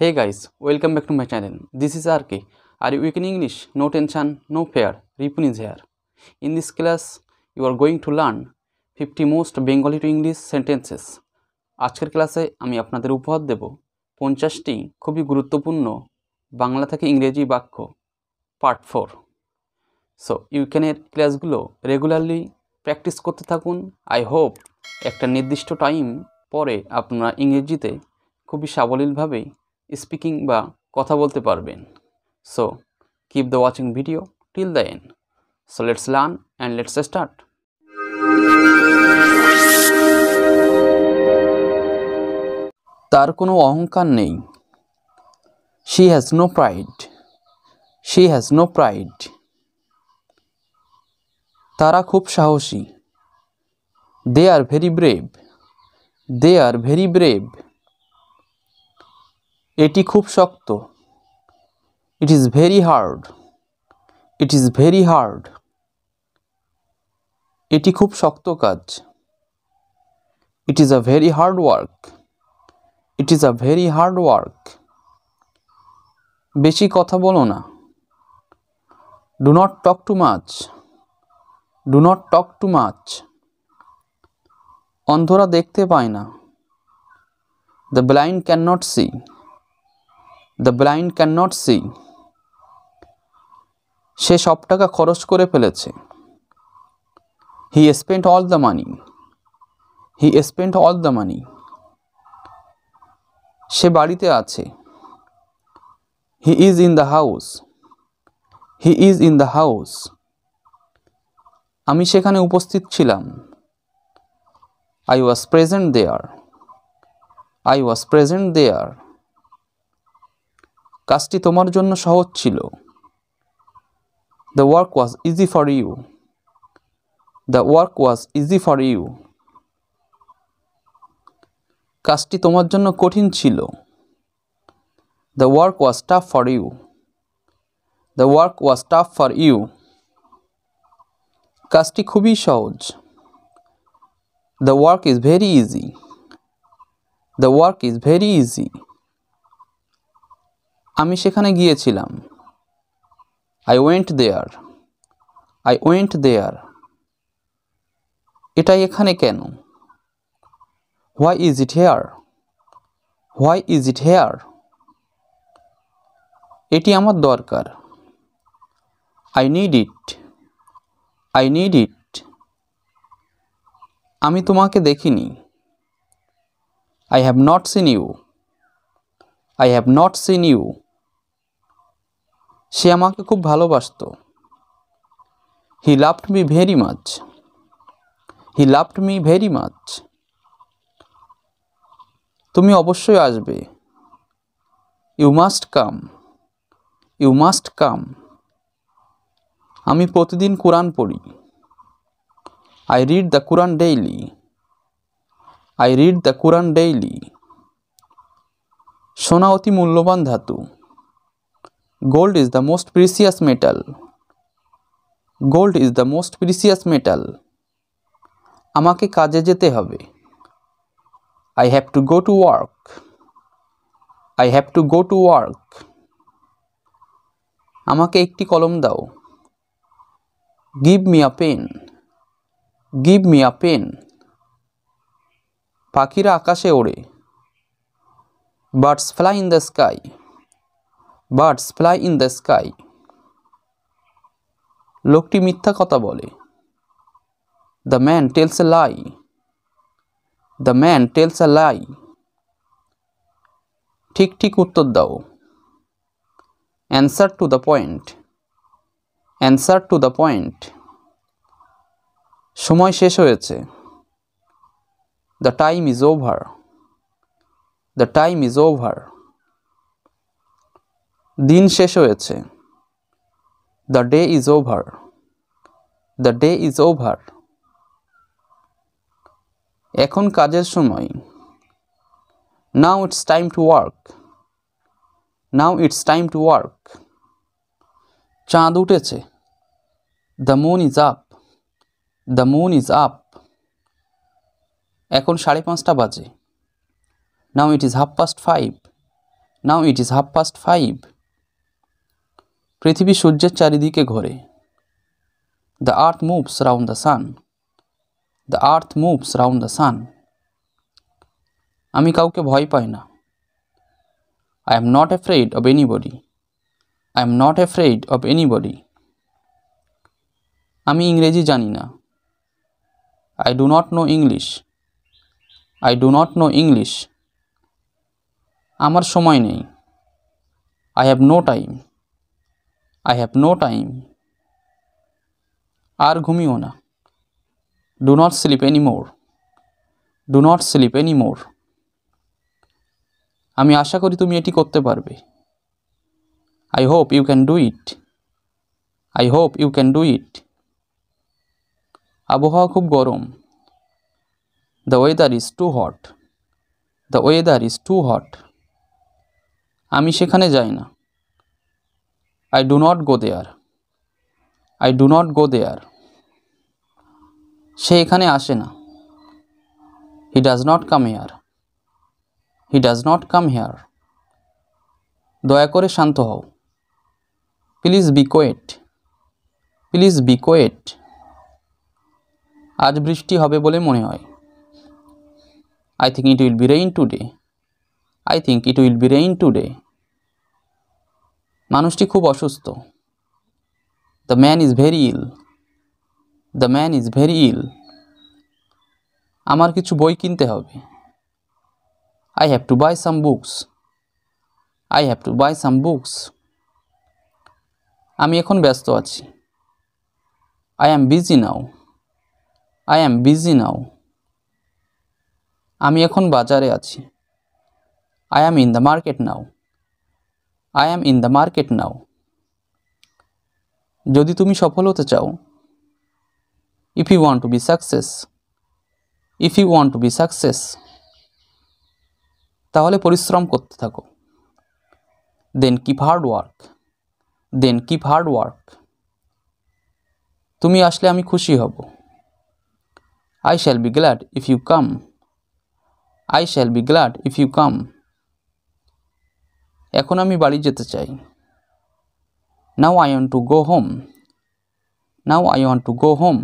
Hey guys, welcome back to my channel. This is RK. Are you weak in English? No tension, no fear. Ripun is here. In this class, you are going to learn 50 most Bengali to English sentences. আজকের ক্লাসে আমি আপনাদের উপহার দেব 50টি খুবই গুরুত্বপূর্ণ বাংলা থেকে ইংরেজি বাক্য পার্ট 4। সো ইউক্যানের ক্লাসগুলো রেগুলারলি প্র্যাকটিস করতে থাকুন। আই হোপ একটা নির্দিষ্ট টাইম পরে আপনারা ইংরেজিতে খুবই সাবলীলভাবে স্পিকিং বা কথা বলতে পারবেন। So keep the watching video till the end. So let's learn and let's start. তার কোনো অহংকার নেই। She has no pride. She has no pride. তারা খুব সাহসী। They are very brave. They are very brave. এটি খুব শক্ত। It is very hard. It is very hard. এটি খুব শক্ত কাজ। It is a very hard work. It is a very hard work. বেশি কথা বলো না। Do not talk too much. Do not talk too much. অন্ধরা দেখতে পায় না। The blind can not see. The blind can not see. সে সব টাকা খরচ করে ফেলেছে। He spent all the money. He spent all the money. সে বাড়িতে আছে। He is in the house. He is in the house. আমি সেখানে উপস্থিত ছিলাম। I was present there. I was present there. কাজটি তোমার জন্য সহজ ছিল। The work was easy for you. The work was easy for you. কাজটি তোমার জন্য কঠিন ছিল। The work was tough for you. The work was tough for you. কাজটি খুবই সহজ। The work is very easy. The work is very easy. আমি সেখানে গিয়েছিলাম। I went there. I went there. এটা এখানে কেন? Why is it here? Why is it here? এটি আমার দরকার। I need it. I need it. আমি তোমাকে দেখিনি। I have not seen you. I have not seen you. সে আমাকে খুব ভালোবাসত। He loved me very much. He loved me very much. তুমি অবশ্যই আসবে। You must come. You must come. আমি প্রতিদিন কোরআন পড়ি। I read the Quran daily. I read the Quran daily. সোনা অতি মূল্যবান ধাতু। Gold is the most precious metal. Gold is the most precious metal. আমাকে কাজে যেতে হবে। I have to go to work. I have to go to work. আমাকে একটি কলম দাও। Give me a pen. Give me a pen. পাখিরা আকাশে ওড়ে। Birds fly in the sky. Birds fly in the sky. লোকটি মিথ্যা কথা বলে। The man tells a lie. The man tells a lie. ঠিক ঠিক উত্তর দাও। Answer to the point. Answer to the point. সময় শেষ হয়েছে। The time is over. The time is over. দিন শেষ হয়েছে। The day is over. The day is over. এখন কাজের সময়। Now it's time to work. Now it's time to work. চাঁদ উঠেছে। The moon is up. The moon is up. এখন 5:30 বাজে। নাও it is 5:30। Now it is 5:30. পৃথিবী সূর্যের চারিদিকে ঘোরে। The earth moves round the sun. The earth moves round the sun. আমি কাউকে ভয় পাই না। I am not afraid of anybody. I am not afraid of anybody. আমি ইংরেজি জানি না। I do not know English. I do not know English. আমার সময় নেই। I have no time. I have no time. আর ঘুমিও না। Do not sleep anymore. Do not sleep anymore. আমি আশা করি তুমি এটি করতে পারবে। I hope you can do it. I hope you can do it. আবহাওয়া খুব গরম। The weather is too hot. The weather is too hot. আমি সেখানে যাই না। I do not go there. I do not go there. সে এখানে আসে না। He does not come here. He does not come here. দয়া করে শান্ত হও। Please be quiet. Please be quiet. আজ বৃষ্টি হবে বলে মনে হয়। I think it will be rain today. I think it will be rain today. মানুষটি খুব অসুস্থ। The man is very ill. The man is very ill. আমার কিছু বই কিনতে হবে। I have to buy some books. I have to buy some books. আমি এখন ব্যস্ত আছি। I am busy now. I am busy now. আমি এখন বাজারে আছি। I am in the market now. I am in the market now. যদি তুমি সফল হতে চাও, if you want to be success, if you want to be success, তাহলে পরিশ্রম করতে থাকো। Then keep hard work. Then keep hard work. তুমি আসলে আমি খুশি হব। I shall be glad if you come. I shall be glad if you come. এখন আমি বাড়ি যেতে চাই। Now I want to go home. Now I want to go home.